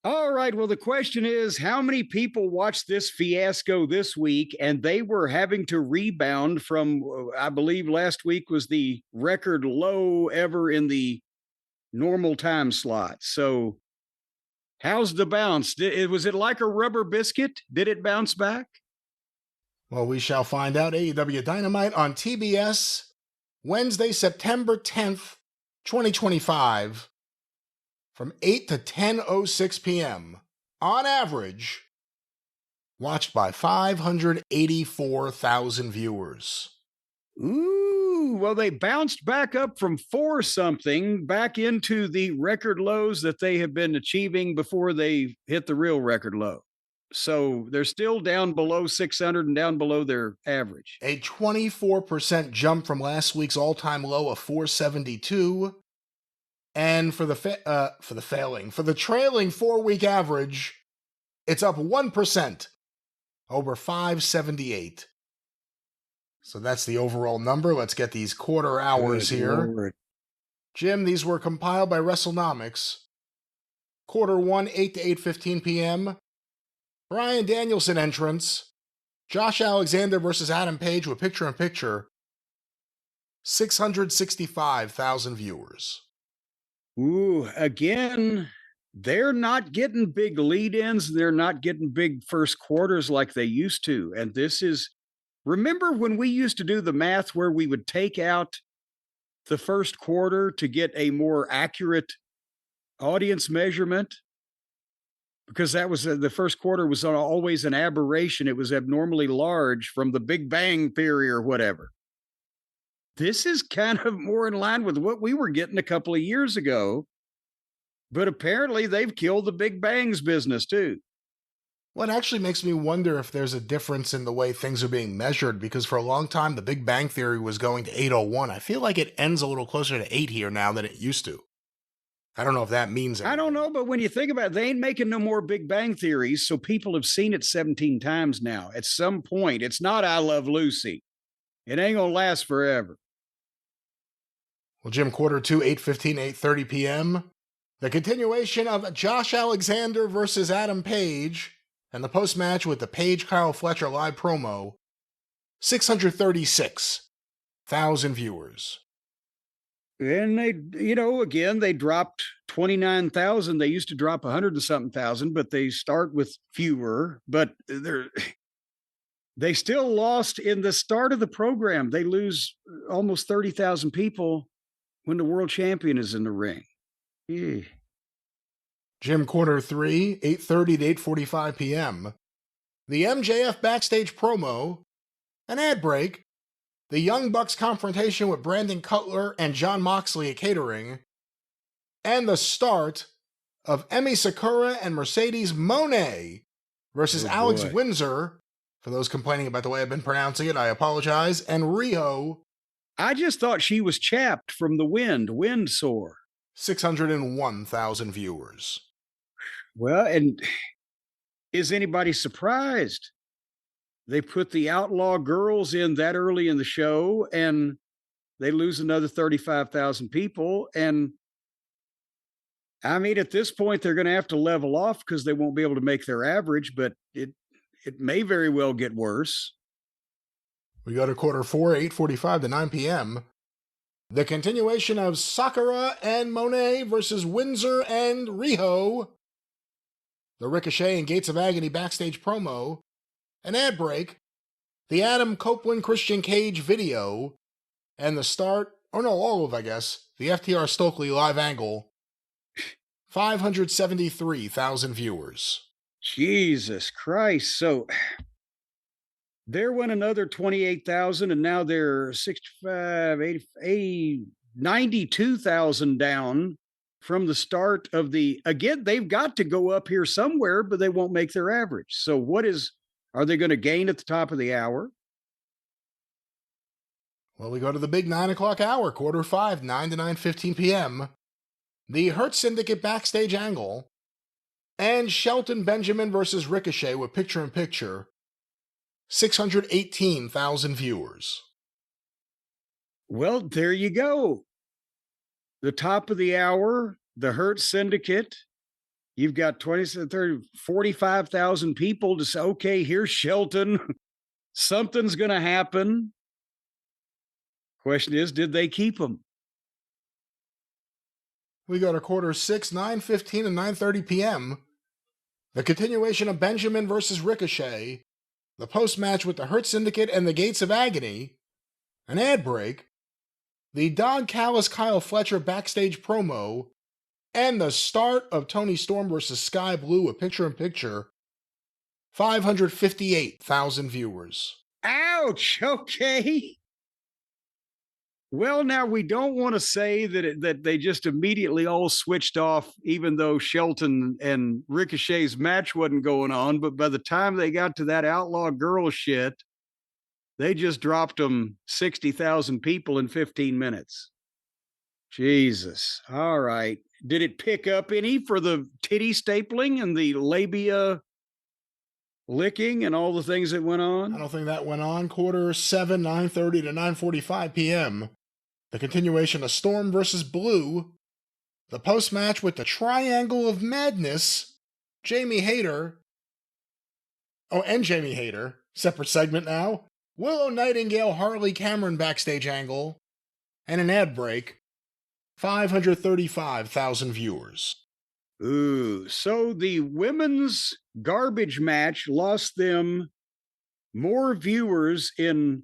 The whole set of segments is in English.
All right. Well, the question is how many people watched this fiasco this week? And they were having to rebound from, I believe last week was the record low ever in the normal time slot. So, how's the bounce? Was it like a rubber biscuit? Did it bounce back? Well, we shall find out. AEW Dynamite on TBS, Wednesday, September 10th, 2025, from 8 to 10:06 p.m. On average, watched by 584,000 viewers. Ooh, well, they bounced back up from four something back into the record lows that they have been achieving before they hit the real record low. So they're still down below 600 and down below their average. A 24% jump from last week's all-time low of 472. And for the trailing 4-week average, it's up 1% over 578. So that's the overall number. Let's get these quarter hours here. Lord. Jim, these were compiled by WrestleNomics. Quarter 1, 8 to 8:15 p.m. Bryan Danielson entrance. Josh Alexander versus Adam Page with picture-in-picture. 665,000 viewers. Ooh, again, they're not getting big lead-ins. They're not getting big first quarters like they used to. And this is, remember when we used to do the math where we would take out the first quarter to get a more accurate audience measurement? Because that was the first quarter was always an aberration. It was abnormally large from the Big Bang Theory or whatever. This is kind of more in line with what we were getting a couple of years ago. But apparently they've killed the Big Bang's business too. Well, it actually makes me wonder if there's a difference in the way things are being measured, because for a long time, the Big Bang Theory was going to 801. I feel like it ends a little closer to 8 here now than it used to. I don't know if that means anything. I don't know, but when you think about it, they ain't making no more Big Bang Theories, so people have seen it 17 times now. At some point, it's not I Love Lucy. It ain't gonna last forever. Well, Jim, quarter 2, 8:15, 8:30 p.m. The continuation of Josh Alexander versus Adam Page, and the post-match with the Page-Kyle Fletcher live promo. 636,000 viewers. And they, again, they dropped 29,000. They used to drop 100 and something thousand, but they start with fewer. But they still lost in the start of the program. They lose almost 30,000 people when the world champion is in the ring. Yeah. Jim, quarter 3, 8:30 to 8:45 p.m. The MJF backstage promo, an ad break, the Young Bucks confrontation with Brandon Cutler and Jon Moxley at catering, and the start of Emi Sakura and Mercedes Moné versus Alex Windsor. For those complaining about the way I've been pronouncing it, I apologize. And Riho. I just thought she was chapped from the wind sore. 601,000 viewers. Well, and is anybody surprised? They put the Outlaw Girls in that early in the show, and they lose another 35,000 people. And I mean, at this point, they're going to have to level off because they won't be able to make their average, but it may very well get worse. We go to quarter 4, 8:45 to 9 p.m. The continuation of Sakura and Moné versus Windsor and Riho. The Ricochet and Gates of Agony backstage promo. An ad break. The Adam Copeland Christian Cage video. And the start, all of, I guess, the FTR Stokely live angle. 573,000 viewers. Jesus Christ. So there went another 28,000, and now they're 65, 80, 92,000 down from the start of the, again, they've got to go up here somewhere, but they won't make their average. So are they going to gain at the top of the hour? Well, we go to the big 9 o'clock hour, quarter 5, 9 to 9:15 p.m. The Hurt Syndicate backstage angle, and Shelton Benjamin versus Ricochet with picture-in-picture. 618,000 viewers. Well, there you go. The top of the hour, the Hurt Syndicate You've got 20, 30, 45,000 people to say, okay, here's Shelton. Something's going to happen. Question is, did they keep him? We go to quarter 6, 9:15 and 9:30 p.m. The continuation of Benjamin versus Ricochet, the post-match with the Hurt Syndicate and the Gates of Agony, an ad break, the Don Callis Kyle Fletcher backstage promo, and the start of Tony Storm versus Sky Blue, a picture-in-picture, 558,000 viewers. Ouch! Okay. Well, now we don't want to say that they just immediately all switched off, even though Shelton and Ricochet's match wasn't going on. But by the time they got to that outlaw girl shit, they just dropped them 60,000 people in 15 minutes. Jesus. All right. Did it pick up any for the titty stapling and the labia licking and all the things that went on? I don't think that went on. Quarter 7, 9:30 to 9:45 p.m. The continuation of Storm versus Blue. The post-match with the Triangle of Madness. Jamie Hayter. Oh, and Jamie Hayter. Separate segment now. Willow Nightingale, Harley Cameron backstage angle. And an ad break. 535,000 viewers. Ooh, so the women's garbage match lost them more viewers in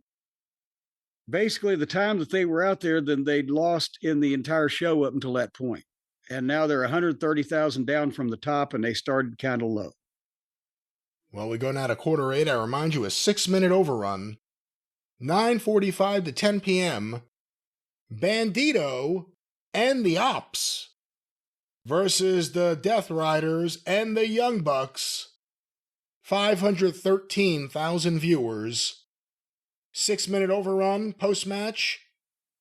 basically the time that they were out there than they'd lost in the entire show up until that point. And now they're 130,000 down from the top, and they started kind of low. Well, we go now to quarter 8. I remind you, a 6-minute overrun. 9:45 to 10 p.m. Bandito and the Ops versus the Death Riders and the Young Bucks. 513,000 viewers. 6-minute overrun post-match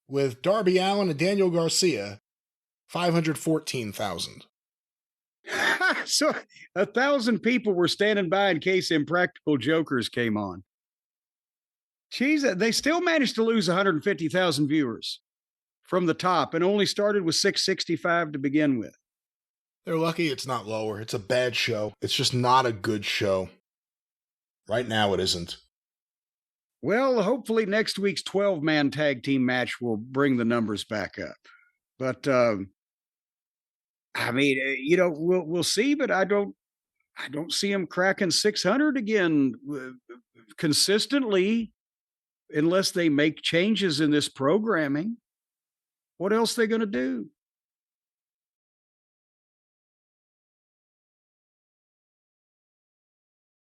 with Darby Allin and Daniel Garcia. 514,000. So 1,000 people were standing by in case Impractical Jokers came on. Jeez, they still managed to lose 150,000 viewers from the top and only started with 665 to begin with. They're lucky it's not lower. It's a bad show. It's just not a good show. Right now it isn't. Well, hopefully next week's 12-man tag team match will bring the numbers back up. But I mean, we'll see, but I don't see them cracking 600 again consistently unless they make changes in this programming. What else are they going to do?